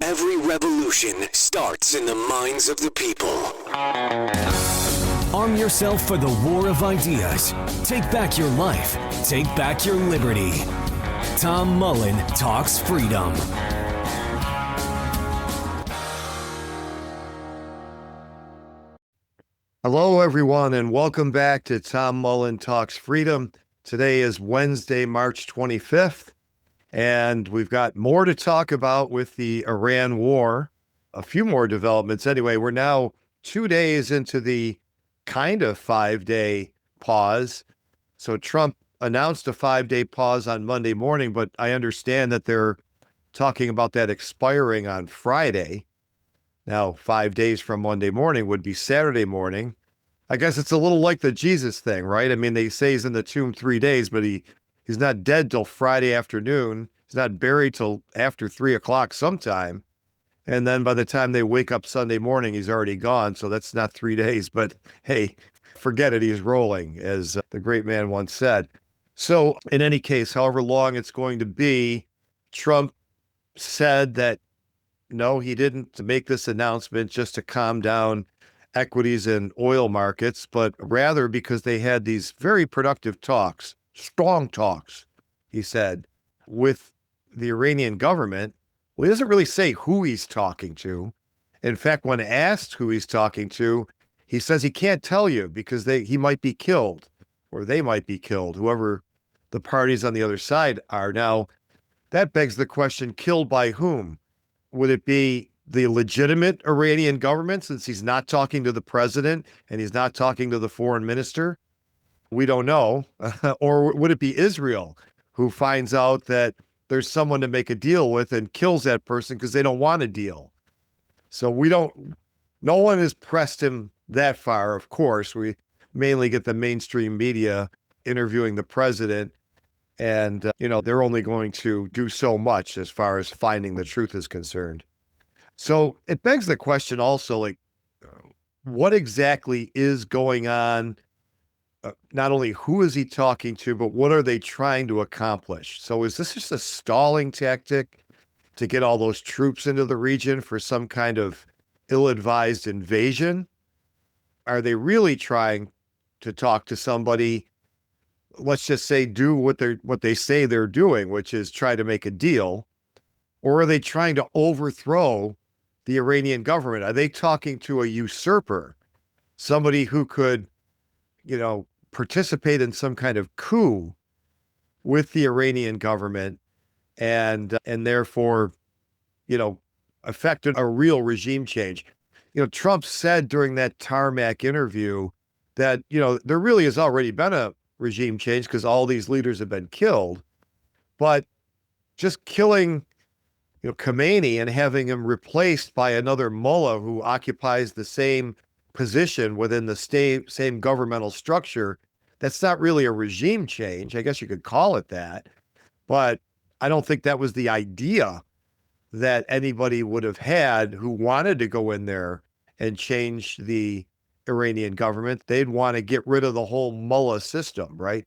Every revolution starts in the minds of the people. Arm yourself for the war of ideas. Take back your life. Take back your liberty. Tom Mullen Talks Freedom. Hello, everyone, and welcome back to Tom Mullen Talks Freedom. Today is Wednesday, March 25th, and we've got more to talk about with the Iran war. A few more developments. Anyway, we're now 2 days into the kind of 5-day pause. So Trump announced a 5-day pause on Monday morning, but I understand that they're talking about that expiring on Friday. Now, 5 days from Monday morning would be Saturday morning. I guess it's a little like the Jesus thing, right? I mean, they say he's in the tomb 3 days, but he's not dead till Friday afternoon. He's not buried till after 3 o'clock sometime. And then by the time they wake up Sunday morning, he's already gone. So that's not 3 days. But hey, forget it. He's rolling, as the great man once said. So in any case, however long it's going to be, Trump said that no, he didn't make this announcement just to calm down equities and oil markets, but rather because they had these very productive talks, strong talks, he said, with the Iranian government. Well, he doesn't really say who he's talking to. In fact, when asked who he's talking to, he says he can't tell you because he might be killed, or they might be killed, whoever the parties on the other side are. Now, that begs the question, killed by whom? Would it be the legitimate Iranian government, since he's not talking to the president and he's not talking to the foreign minister? We don't know. Or would it be Israel, who finds out that there's someone to make a deal with and kills that person because they don't want a deal? So no one has pressed him that far, of course. We mainly get the mainstream media interviewing the president, and, they're only going to do so much as far as finding the truth is concerned. So it begs the question also, what exactly is going on? Not only who is he talking to, but what are they trying to accomplish? So is this just a stalling tactic to get all those troops into the region for some kind of ill-advised invasion? Are they really trying to talk to somebody, let's just say, do what they say they're doing, which is try to make a deal? Or are they trying to overthrow the Iranian government? Are they talking to a usurper, somebody who could, participate in some kind of coup with the Iranian government and therefore, affect a real regime change? Trump said during that tarmac interview that, there really has already been a regime change because all these leaders have been killed, but just killing Khamenei and having him replaced by another mullah who occupies the same position within the same governmental structure, that's not really a regime change. I guess you could call it that, but I don't think that was the idea that anybody would have had who wanted to go in there and change the Iranian government. They'd want to get rid of the whole mullah system, right?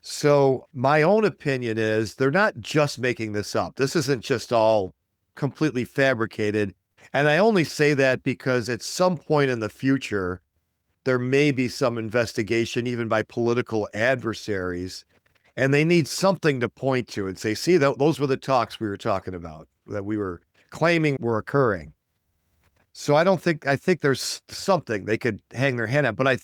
So my own opinion is they're not just making this up. This isn't just all completely fabricated. And I only say that because at some point in the future, there may be some investigation, even by political adversaries, and they need something to point to and say, see, those were the talks we were talking about, that we were claiming were occurring. So I think there's something they could hang their hand at, but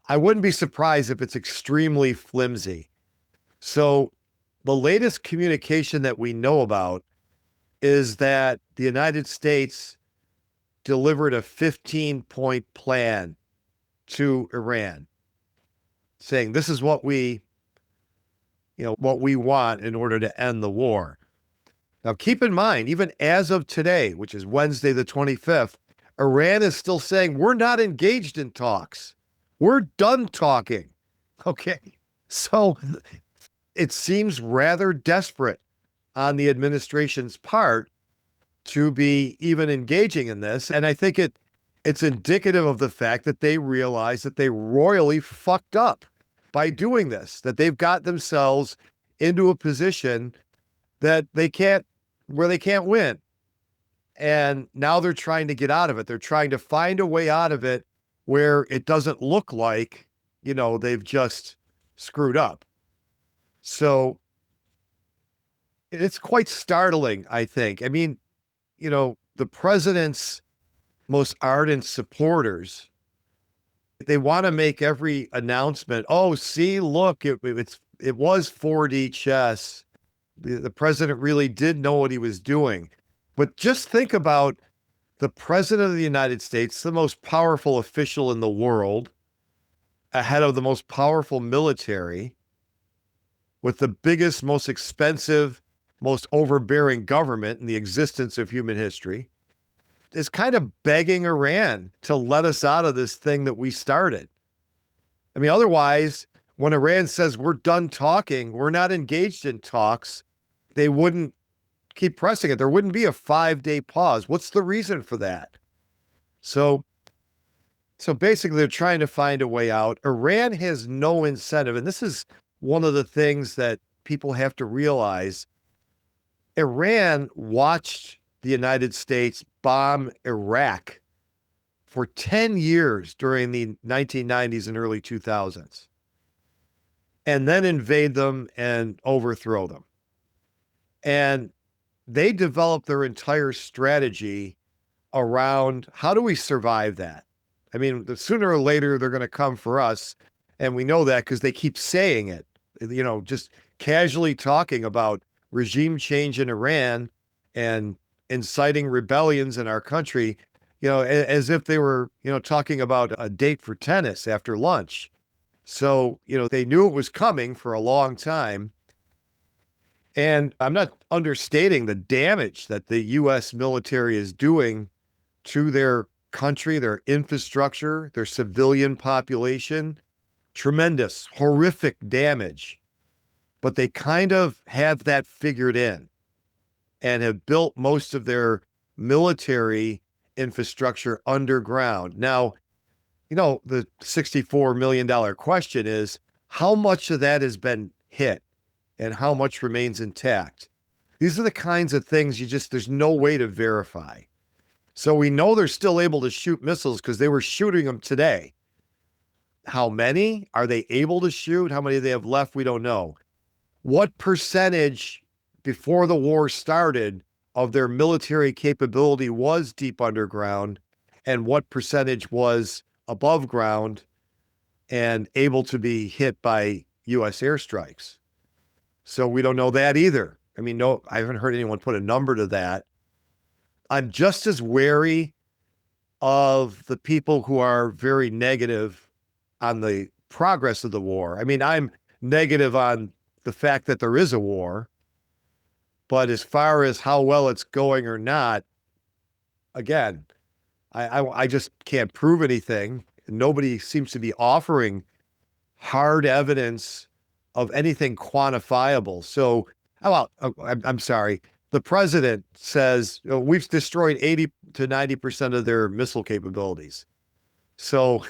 I wouldn't be surprised if it's extremely flimsy. So the latest communication that we know about is that the United States delivered a 15-point plan to Iran, saying this is what we want in order to end the war. Now, keep in mind, even as of today, which is Wednesday the 25th, Iran is still saying we're not engaged in talks. We're done talking. Okay. So it seems rather desperate on the administration's part to be even engaging in this. And I think it's indicative of the fact that they realize that they royally fucked up by doing this, that they've got themselves into a position that they can't where they can't win. And now they're trying to get out of it. They're trying to find a way out of it where it doesn't look like, they've just screwed up. So it's quite startling, I think. I mean, the president's most ardent supporters, they want to make every announcement. Oh, see, look, it was 4D chess. The president really did know what he was doing. But just think about the president of the United States, the most powerful official in the world, ahead of the most powerful military, with the biggest, most expensive, most overbearing government in the existence of human history, is kind of begging Iran to let us out of this thing that we started. I mean, otherwise, when Iran says we're done talking, we're not engaged in talks, they wouldn't keep pressing it. There wouldn't be a 5-day pause. What's the reason for that? So basically, they're trying to find a way out. Iran has no incentive, and this is one of the things that people have to realize. Iran watched the United States bomb Iraq for 10 years during the 1990s and early 2000s, and then invade them and overthrow them. And they developed their entire strategy around how do we survive that? I mean, sooner or later, they're going to come for us. And we know that because they keep saying it, just casually talking about regime change in Iran and inciting rebellions in our country, as if they were, talking about a date for tennis after lunch. So, they knew it was coming for a long time. And I'm not understating the damage that the U.S. military is doing to their country, their infrastructure, their civilian population. Tremendous, horrific damage. But they kind of have that figured in and have built most of their military infrastructure underground. Now, the $64 million question is, how much of that has been hit and how much remains intact? These are the kinds of things there's no way to verify. So we know they're still able to shoot missiles because they were shooting them today. How many are they able to shoot? How many they have left? We don't know. What percentage before the war started of their military capability was deep underground, and what percentage was above ground and able to be hit by U.S. airstrikes? So we don't know that either. I mean, no, I haven't heard anyone put a number to that. I'm just as wary of the people who are very negative on the progress of the war. I mean, I'm negative on the fact that there is a war, but as far as how well it's going or not, again, I just can't prove anything. Nobody seems to be offering hard evidence of anything quantifiable. So, I'm sorry. The president says we've destroyed 80 to 90% of their missile capabilities. So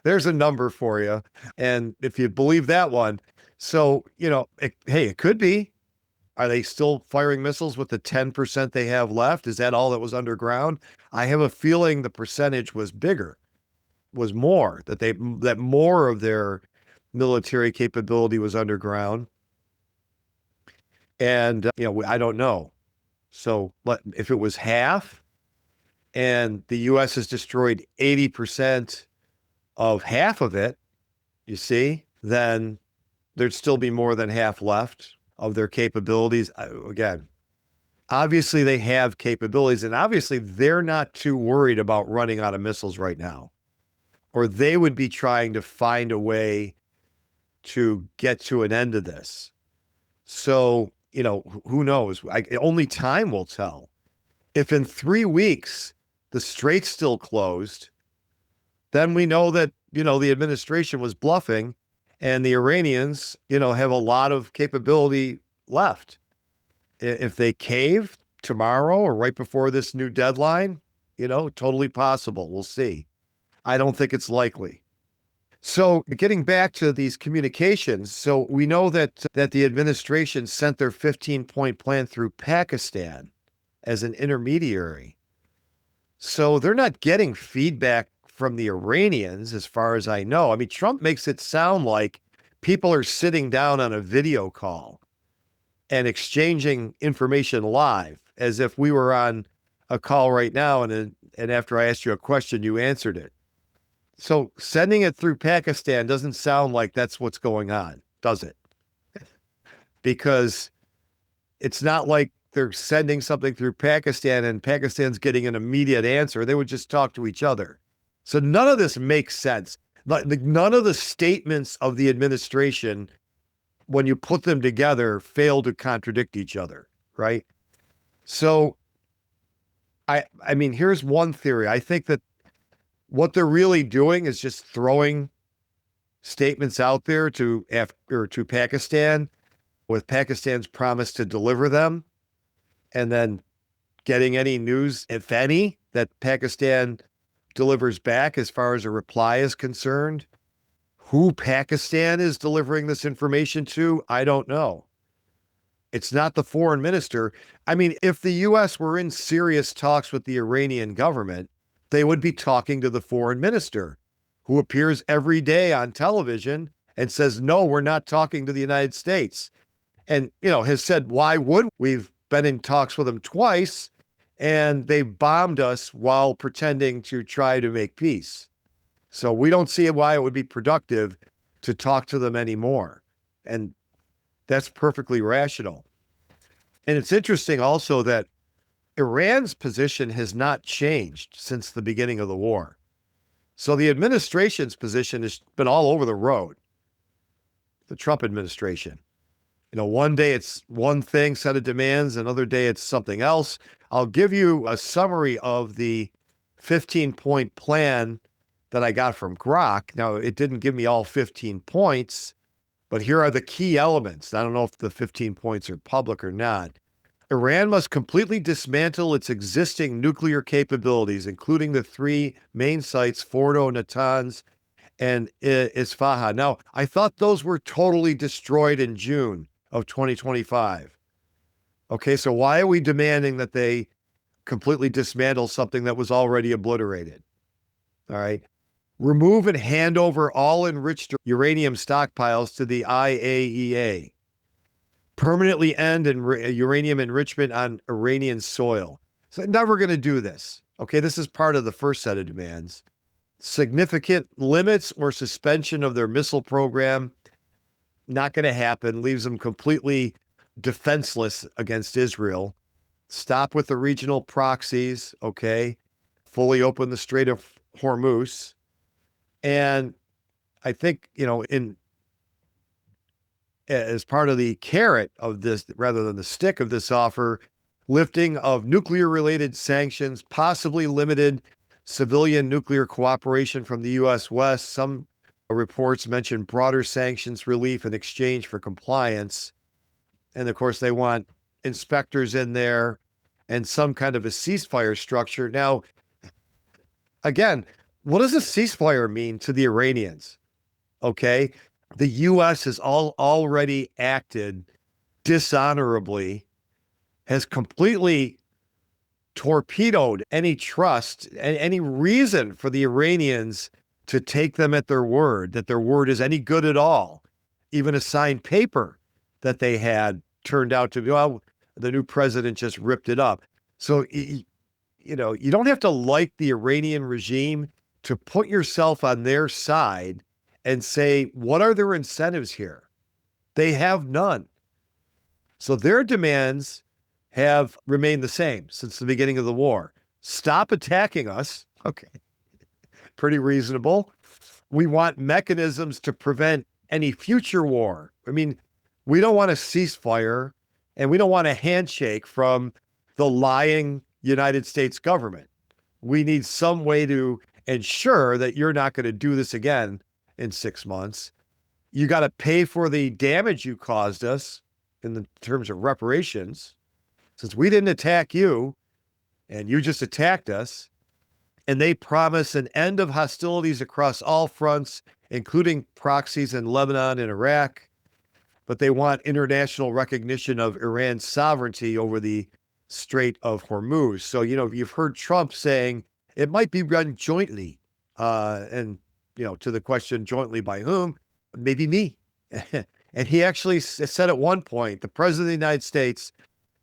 there's a number for you. And if you believe that one, so, it could be. Are they still firing missiles with the 10% they have left? Is that all that was underground? I have a feeling the percentage was bigger, was more, that more of their military capability was underground. And, I don't know. So if it was half and the U.S. has destroyed 80% of half of it, you see, then there'd still be more than half left of their capabilities. Again, obviously they have capabilities, and obviously they're not too worried about running out of missiles right now, or they would be trying to find a way to get to an end of this. So, who knows? Only time will tell. If in 3 weeks the strait's still closed, then we know that, the administration was bluffing and the Iranians, have a lot of capability left. If they cave tomorrow or right before this new deadline, totally possible. We'll see. I don't think it's likely. So getting back to these communications, so we know that the administration sent their 15-point plan through Pakistan as an intermediary. So they're not getting feedback from the Iranians, as far as I know. I mean, Trump makes it sound like people are sitting down on a video call and exchanging information live, as if we were on a call right now, and after I asked you a question, you answered it. So sending it through Pakistan doesn't sound like that's what's going on, does it? Because it's not like they're sending something through Pakistan and Pakistan's getting an immediate answer. They would just talk to each other. So none of this makes sense. None of the statements of the administration, when you put them together, fail to contradict each other, right? So I mean, here's one theory. I think that what they're really doing is just throwing statements out there to Pakistan, with Pakistan's promise to deliver them, and then getting any news, if any, that Pakistan delivers back as far as a reply is concerned. Who Pakistan is delivering this information to, I don't know. It's not the foreign minister. I mean, if the U.S. were in serious talks with the Iranian government, they would be talking to the foreign minister, who appears every day on television and says, no, we're not talking to the United States. And, has said, why would we've been in talks with them twice, and they bombed us while pretending to try to make peace. So we don't see why it would be productive to talk to them anymore. And that's perfectly rational. And it's interesting also that Iran's position has not changed since the beginning of the war. So the administration's position has been all over the road, the Trump administration. One day it's one thing, set of demands, another day it's something else. I'll give you a summary of the 15-point plan that I got from Grok. Now, it didn't give me all 15 points, but here are the key elements. I don't know if the 15 points are public or not. Iran must completely dismantle its existing nuclear capabilities, including the three main sites, Fordo, Natanz, and Isfahan. Now, I thought those were totally destroyed in June of 2025. Okay, so why are we demanding that they completely dismantle something that was already obliterated? All right. Remove and hand over all enriched uranium stockpiles to the IAEA. Permanently end uranium enrichment on Iranian soil. So they're never going to do this. Okay, this is part of the first set of demands. Significant limits or suspension of their missile program. Not going to happen. Leaves them completely defenseless against Israel. Stop with the regional proxies. Okay, fully open the Strait of Hormuz. And I think, as part of the carrot of this, rather than the stick of this offer, lifting of nuclear-related sanctions, possibly limited civilian nuclear cooperation from the U.S. West. Some reports mention broader sanctions relief in exchange for compliance. And of course, they want inspectors in there and some kind of a ceasefire structure. Now, again, what does a ceasefire mean to the Iranians? Okay, the U.S. has already acted dishonorably, has completely torpedoed any trust and any reason for the Iranians to take them at their word, that their word is any good at all. Even a signed paper that they had turned out to be, well, the new president just ripped it up. So, you don't have to like the Iranian regime to put yourself on their side and say, what are their incentives here? They have none. So their demands have remained the same since the beginning of the war. Stop attacking us. Okay. Pretty reasonable. We want mechanisms to prevent any future war. I mean, we don't want a ceasefire, and we don't want a handshake from the lying United States government. We need some way to ensure that you're not going to do this again in 6 months. You got to pay for the damage you caused us in the terms of reparations, since we didn't attack you and you just attacked us. and they promise an end of hostilities across all fronts, including proxies in Lebanon and Iraq. But they want international recognition of Iran's sovereignty over the Strait of Hormuz. So, you've heard Trump saying it might be run jointly. And, to the question, jointly by whom? Maybe me. And he actually said at one point, the president of the United States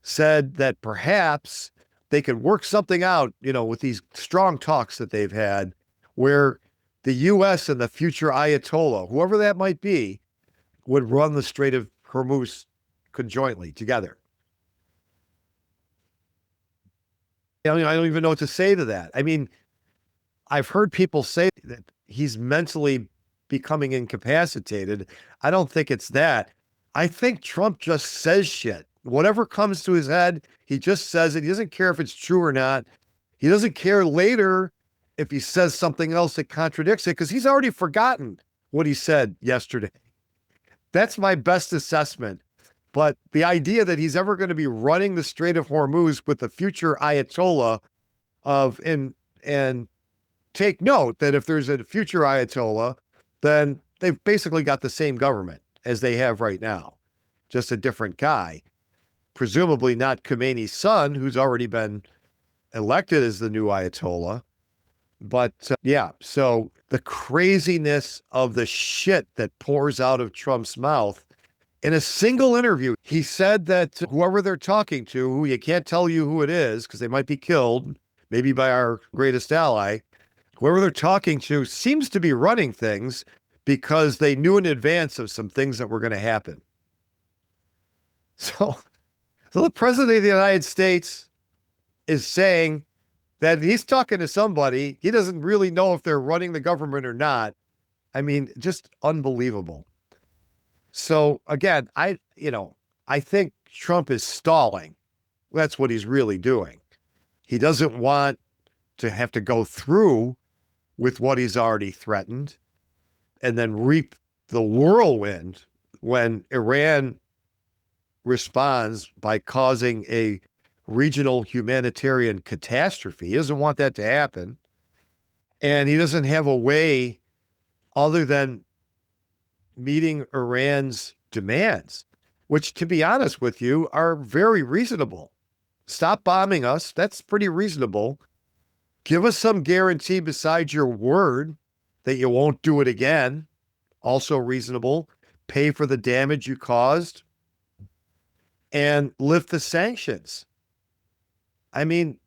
said that perhaps they could work something out, with these strong talks that they've had, where the U.S. and the future Ayatollah, whoever that might be, would run the Strait of Hormuz conjointly together. I don't even know what to say to that. I mean, I've heard people say that he's mentally becoming incapacitated. I don't think it's that. I think Trump just says shit. Whatever comes to his head, he just says it. He doesn't care if it's true or not. He doesn't care later if he says something else that contradicts it, because he's already forgotten what he said yesterday. That's my best assessment. But the idea that he's ever going to be running the Strait of Hormuz with the future Ayatollah and take note that if there's a future Ayatollah, then they've basically got the same government as they have right now, just a different guy, presumably not Khomeini's son, who's already been elected as the new Ayatollah. But so the craziness of the shit that pours out of Trump's mouth. In a single interview, he said that whoever they're talking to, who you can't tell you who it is because they might be killed, maybe by our greatest ally, whoever they're talking to seems to be running things because they knew in advance of some things that were going to happen. So the president of the United States is saying that he's talking to somebody. He doesn't really know if they're running the government or not. I mean, just unbelievable. So again, I think Trump is stalling. That's what he's really doing. He doesn't want to have to go through with what he's already threatened and then reap the whirlwind when Iran responds by causing a regional humanitarian catastrophe. He doesn't want that to happen. And he doesn't have a way other than meeting Iran's demands, which, to be honest with you, are very reasonable. Stop bombing us. That's pretty reasonable. Give us some guarantee besides your word that you won't do it again. Also reasonable. Pay for the damage you caused and lift the sanctions. I mean,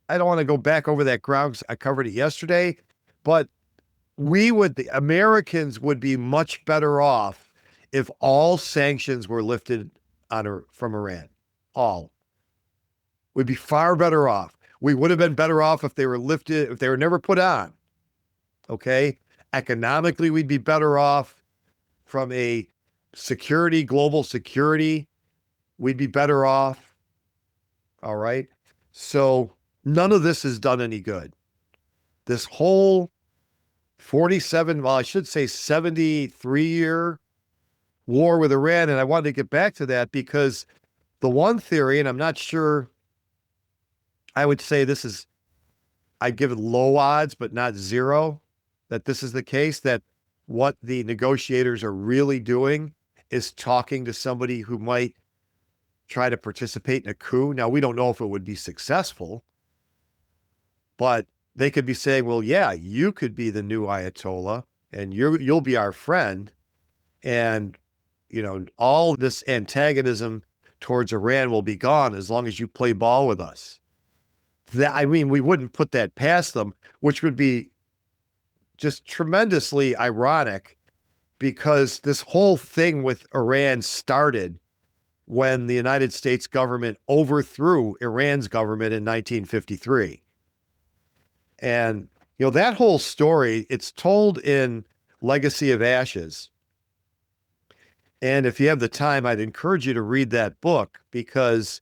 I don't want to go back over that ground because I covered it yesterday, but the Americans would be much better off if all sanctions were lifted from Iran. All. We'd be far better off. We would have been better off if they were lifted, if they were never put on. Okay? Economically, we'd be better off. From a global security, we'd be better off. All right? So none of this has done any good. This whole 73-year war with Iran. And I wanted to get back to that because the one theory, and I'm not sure, I would say I'd give it low odds, but not zero, that this is the case, that what the negotiators are really doing is talking to somebody who might try to participate in a coup. Now, we don't know if it would be successful, but they could be saying, well, yeah, you could be the new Ayatollah and you'll be our friend. And, all this antagonism towards Iran will be gone as long as you play ball with us. We wouldn't put that past them, which would be just tremendously ironic because this whole thing with Iran started when the United States government overthrew Iran's government in 1953. And, that whole story, it's told in Legacy of Ashes. And if you have the time, I'd encourage you to read that book because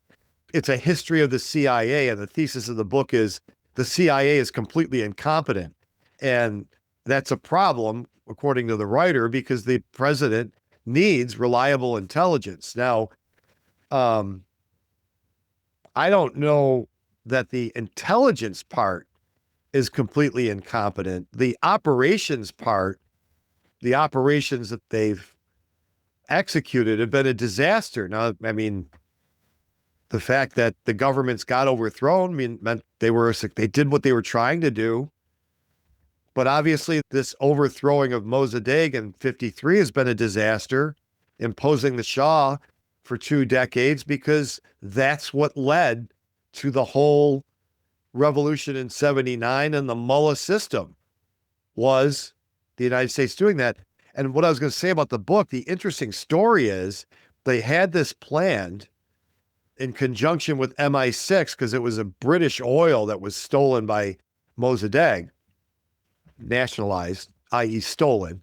it's a history of the CIA. And the thesis of the book is the CIA is completely incompetent. And that's a problem, according to the writer, because the president needs reliable intelligence. Now, I don't know that the intelligence part is completely incompetent. The operations part, the operations that they've executed have been a disaster. Now, I mean, the fact that the governments got overthrown meant they did what they were trying to do. But obviously, this overthrowing of Mossadegh in 53 has been a disaster, imposing the Shah for 2 decades, because that's what led to the whole revolution in 79 and the mullah system, was the United States doing that. And what I was going to say about the book, the interesting story is they had this planned in conjunction with MI6, because it was a British oil that was stolen by Mossadegh, nationalized, i.e. stolen.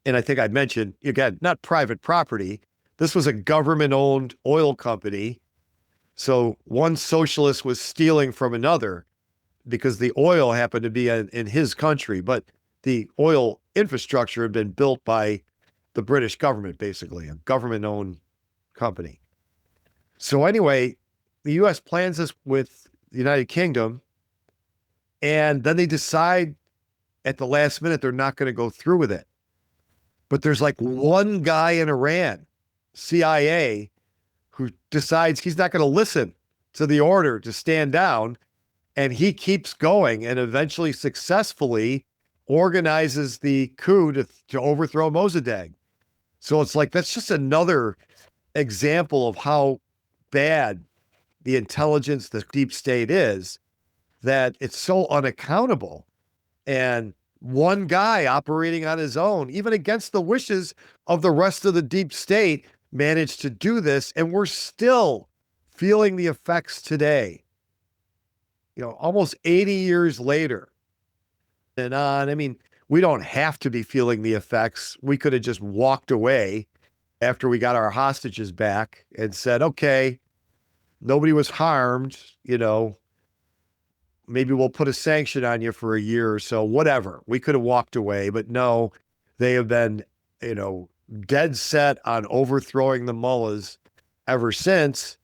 And I think I mentioned, again, not private property. This was a government-owned oil company. So one socialist was stealing from another because the oil happened to be in his country, but the oil infrastructure had been built by the British government, basically, a government-owned company. So anyway, the U.S. plans this with the United Kingdom, and then they decide at the last minute they're not going to go through with it. But there's like one guy in Iran, CIA, who decides he's not going to listen to the order to stand down, and he keeps going and eventually successfully organizes the coup to overthrow Mossadegh. So it's like, that's just another example of how bad the intelligence, the deep state is, that it's so unaccountable. And one guy operating on his own, even against the wishes of the rest of the deep state, managed to do this. And we're still feeling the effects today, almost 80 years later. And I mean, we don't have to be feeling the effects. We could have just walked away after we got our hostages back and said, okay, nobody was harmed, maybe we'll put a sanction on you for a year or so, whatever. We could have walked away, but no, they have been, dead set on overthrowing the mullahs ever since.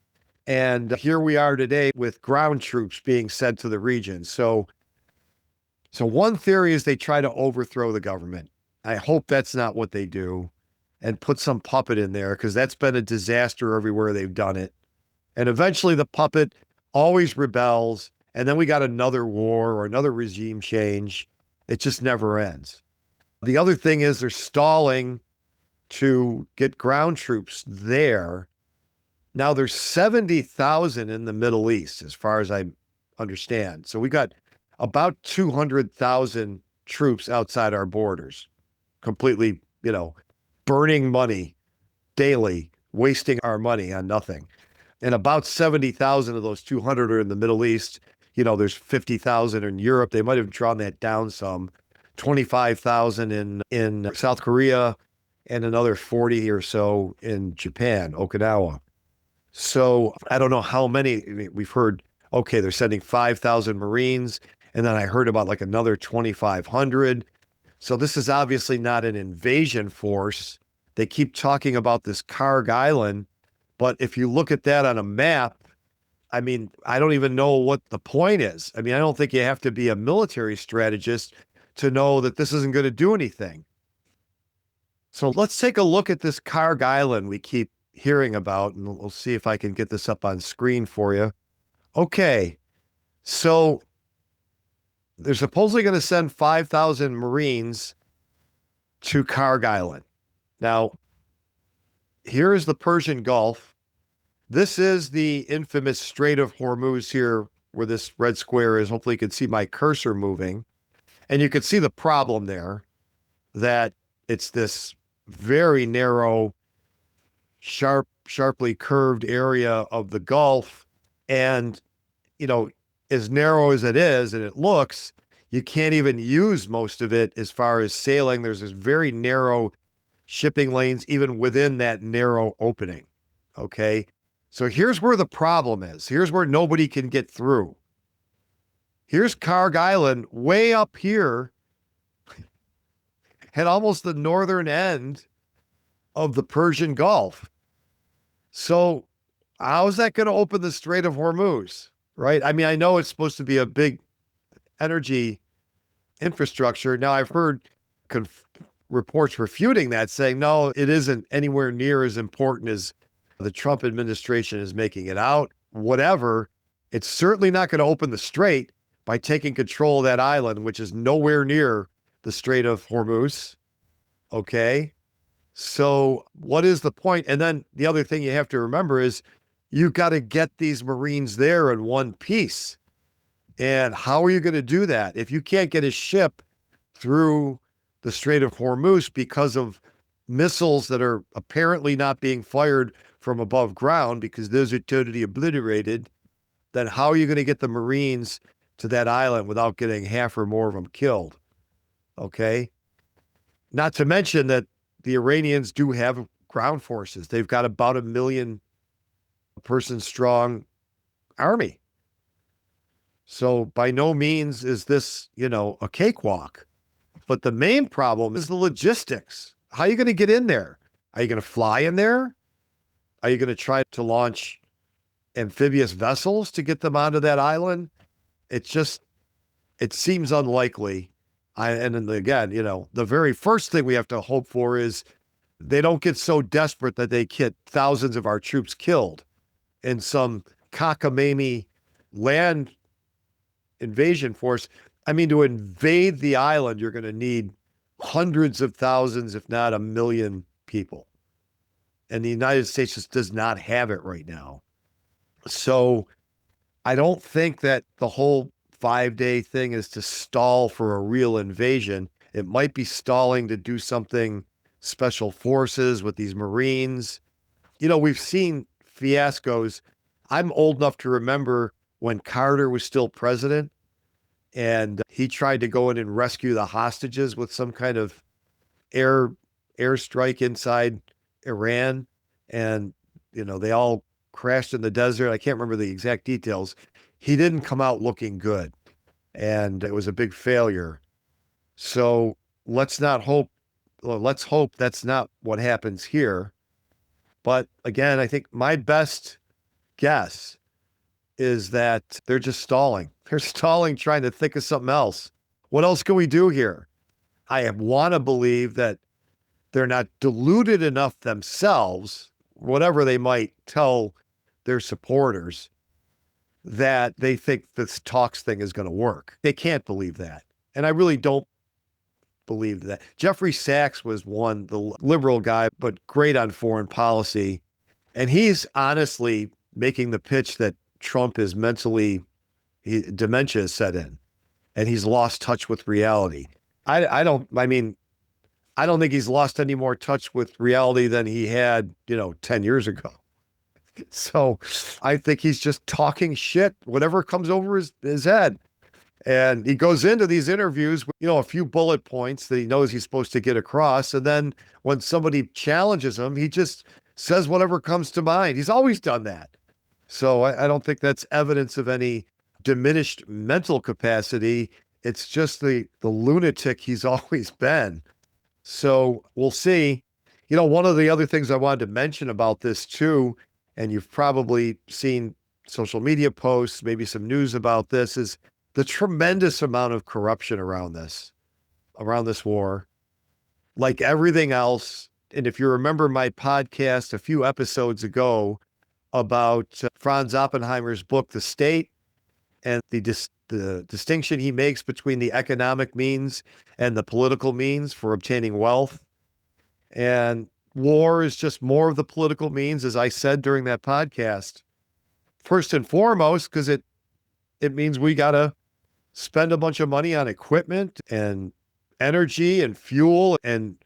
And here we are today with ground troops being sent to the region. So one theory is they try to overthrow the government. I hope that's not what they do, and put some puppet in there, because that's been a disaster everywhere they've done it. And eventually the puppet always rebels, and then we got another war or another regime change. It just never ends. The other thing is they're stalling to get ground troops there. Now there's 70,000 in the Middle East, as far as I understand. So we got about 200,000 troops outside our borders, completely, burning money daily, wasting our money on nothing. And about 70,000 of those 200 are in the Middle East. There's 50,000 in Europe. They might have drawn that down some. 25,000 in South Korea, and another 40 or so in Japan, Okinawa. So I don't know how many. We've heard, okay, they're sending 5,000 Marines, and then I heard about like another 2,500. So this is obviously not an invasion force. They keep talking about this Karg Island, but if you look at that on a map, I mean, I don't even know what the point is. I mean, I don't think you have to be a military strategist to know that this isn't going to do anything. So let's take a look at this Karg Island we keep hearing about, and we'll see if I can get this up on screen for you. Okay, so they're supposedly going to send 5,000 Marines to Karg Island. Now, here is the Persian Gulf. This is the infamous Strait of Hormuz here, where this red square is. Hopefully you can see my cursor moving. And you can see the problem there, that it's this very narrow, sharply curved area of the Gulf. And, as narrow as it is, and it looks, you can't even use most of it as far as sailing. There's this very narrow shipping lanes, even within that narrow opening. Okay. So here's where the problem is. Here's where nobody can get through. Here's Karg Island way up here at almost the northern end of the Persian Gulf. So how is that going to open the Strait of Hormuz, right? I mean, I know it's supposed to be a big energy infrastructure. Now, I've heard reports refuting that, saying, no, it isn't anywhere near as important as the Trump administration is making it out. Whatever, it's certainly not going to open the strait by taking control of that island, which is nowhere near the Strait of Hormuz. Okay. So what is the point? And then the other thing you have to remember is you got to get these Marines there in one piece. And how are you going to do that? If you can't get a ship through the Strait of Hormuz because of missiles that are apparently not being fired from above ground because those are totally obliterated, then how are you going to get the Marines to that island without getting half or more of them killed? Okay. Not to mention that the Iranians do have ground forces. They've got about 1 million person strong army. So by no means is this, a cakewalk. But the main problem is the logistics. How are you going to get in there? Are you going to fly in there? Are you going to try to launch amphibious vessels to get them onto that island? It seems unlikely. And then again, the very first thing we have to hope for is they don't get so desperate that they get thousands of our troops killed in some cockamamie land invasion force. I mean, to invade the island, you're going to need hundreds of thousands, if not 1 million people. And the United States just does not have it right now. So I don't think that the whole 5-day thing is to stall for a real invasion. It might be stalling to do something special forces with these Marines. We've seen fiascos. I'm old enough to remember when Carter was still president and he tried to go in and rescue the hostages with some kind of airstrike inside Iran. And, they all crashed in the desert. I can't remember the exact details. He didn't come out looking good. And it was a big failure. So let's hope that's not what happens here. But again, I think my best guess is that they're just stalling. They're stalling, trying to think of something else. What else can we do here? I want to believe that they're not deluded enough themselves, whatever they might tell their supporters, that they think this talks thing is going to work. They can't believe that. And I really don't believe that. Jeffrey Sachs was one, the liberal guy, but great on foreign policy. And he's honestly making the pitch that Trump is dementia is set in and he's lost touch with reality. I don't think he's lost any more touch with reality than he had, 10 years ago. So I think he's just talking shit, whatever comes over his head. And he goes into these interviews with, a few bullet points that he knows he's supposed to get across. And then when somebody challenges him, he just says whatever comes to mind. He's always done that. So I don't think that's evidence of any diminished mental capacity. It's just the lunatic he's always been. So we'll see. One of the other things I wanted to mention about this too, and you've probably seen social media posts, maybe some news about this, is the tremendous amount of corruption around this war. Like everything else, and if you remember my podcast a few episodes ago about Franz Oppenheimer's book, The State, and the distinction he makes between the economic means and the political means for obtaining wealth. And war is just more of the political means, as I said during that podcast. First and foremost, because it means we got to spend a bunch of money on equipment and energy and fuel, and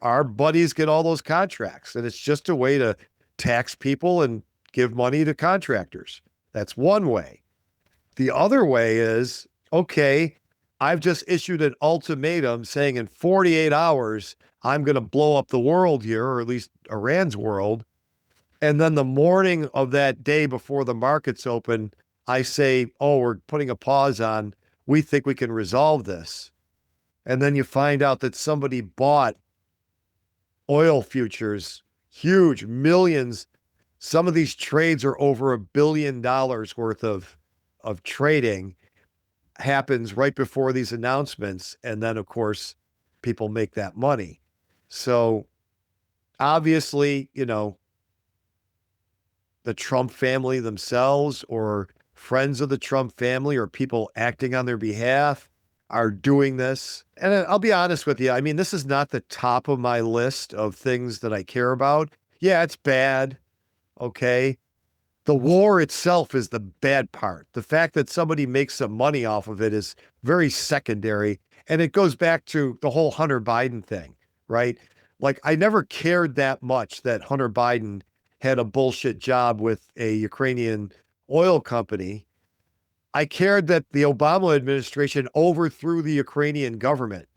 our buddies get all those contracts. And it's just a way to tax people and give money to contractors. That's one way. The other way is, okay, I've just issued an ultimatum saying in 48 hours, I'm going to blow up the world here, or at least Iran's world. And then the morning of that day before the markets open, I say, oh, we're putting a pause on, we think we can resolve this. And then you find out that somebody bought oil futures, huge millions. Some of these trades are over $1 billion worth of trading. happens right before these announcements. And then, of course, people make that money. So obviously, the Trump family themselves or friends of the Trump family or people acting on their behalf are doing this. And I'll be honest with you. I mean, this is not the top of my list of things that I care about. Yeah, it's bad. Okay. The war itself is the bad part. The fact that somebody makes some money off of it is very secondary. And it goes back to the whole Hunter Biden thing, right? Like, I never cared that much that Hunter Biden had a bullshit job with a Ukrainian oil company. I cared that the Obama administration overthrew the Ukrainian government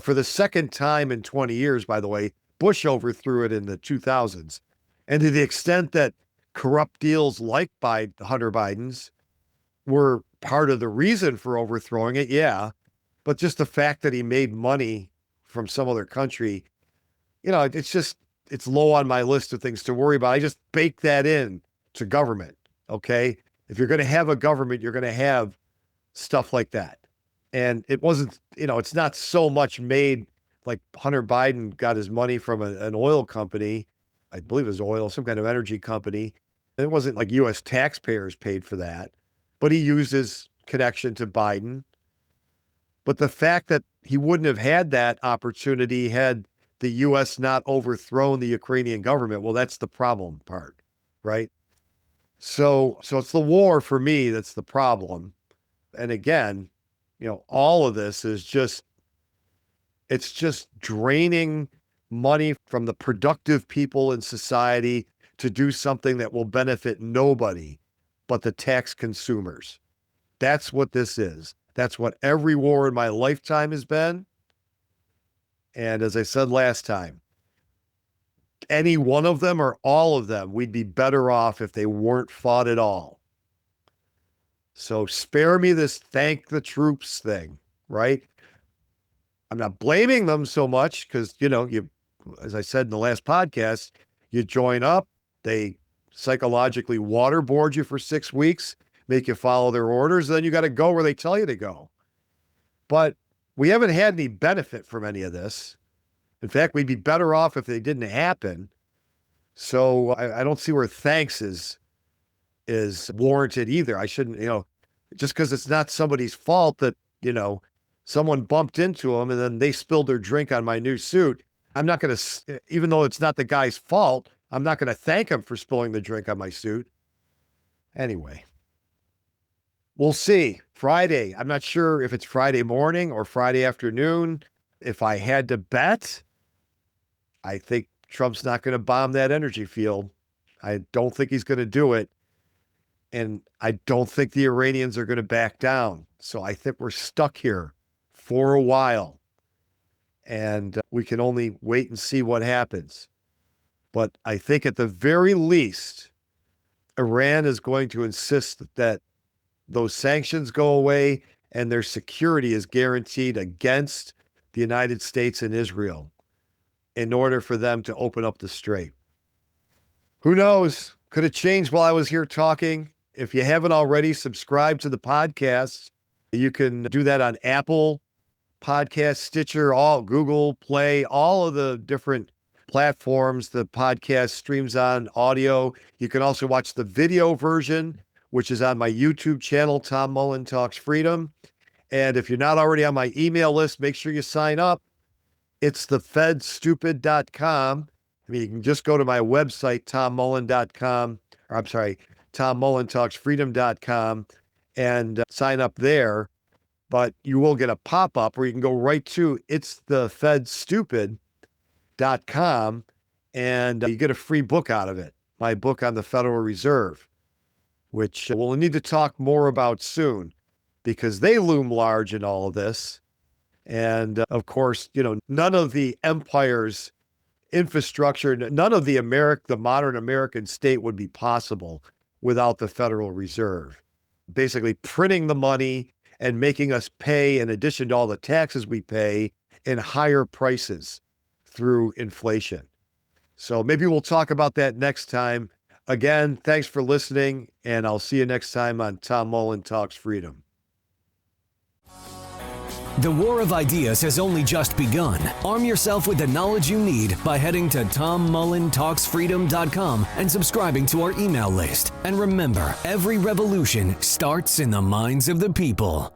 for the second time in 20 years, by the way. Bush overthrew it in the 2000s. And to the extent that corrupt deals like by Hunter Biden's were part of the reason for overthrowing it, yeah. But just the fact that he made money from some other country, it's low on my list of things to worry about. I just bake that in to government. Okay. If you're going to have a government, you're going to have stuff like that. And it wasn't, it's not so much made like Hunter Biden got his money from an oil company. I believe it was oil, some kind of energy company. It wasn't like U.S. taxpayers paid for that, but he used his connection to Biden. But the fact that he wouldn't have had that opportunity had the U.S. not overthrown the Ukrainian government, well, that's the problem part, right? So it's the war for me that's the problem. And again, all of this is it's just draining money from the productive people in society to do something that will benefit nobody but the tax consumers. That's what this is. That's what every war in my lifetime has been. And as I said last time, any one of them or all of them, we'd be better off if they weren't fought at all. So spare me this thank the troops thing, right? I'm not blaming them so much because, as I said in the last podcast, you join up, they psychologically waterboard you for 6 weeks, make you follow their orders, then you got to go where they tell you to go. But we haven't had any benefit from any of this. In fact, we'd be better off if they didn't happen. So I don't see where thanks is warranted either. I shouldn't, just because it's not somebody's fault that, someone bumped into them and then they spilled their drink on my new suit. I'm not going to, even though it's not the guy's fault, I'm not going to thank him for spilling the drink on my suit. Anyway, we'll see. Friday. I'm not sure if it's Friday morning or Friday afternoon. If I had to bet, I think Trump's not going to bomb that energy field. I don't think he's going to do it. And I don't think the Iranians are going to back down. So I think we're stuck here for a while. And we can only wait and see what happens. But I think at the very least, Iran is going to insist that those sanctions go away and their security is guaranteed against the United States and Israel in order for them to open up the strait. Who knows? Could have changed while I was here talking. If you haven't already, subscribe to the podcast. You can do that on Apple Podcast, Stitcher, Google Play, all of the different platforms the podcast streams on audio. You can also watch the video version, which is on my YouTube channel, Tom Mullen Talks Freedom. And if you're not already on my email list, make sure you sign up. It's thefedstupid.com. I mean, you can just go to my website, tommullen.com, or I'm sorry, tommullentalksfreedom.com and sign up there. But you will get a pop-up where you can go right to itsthefedstupid.com and you get a free book out of it, my book on the Federal Reserve, which we'll need to talk more about soon because they loom large in all of this. And of course, none of the empire's infrastructure, none of the modern American state would be possible without the Federal Reserve. Basically printing the money and making us pay, in addition to all the taxes we pay, in higher prices through inflation. So maybe we'll talk about that next time. Again, thanks for listening, and I'll see you next time on Tom Mullen Talks Freedom. The war of ideas has only just begun. Arm yourself with the knowledge you need by heading to TomMullenTalksFreedom.com and subscribing to our email list. And remember, every revolution starts in the minds of the people.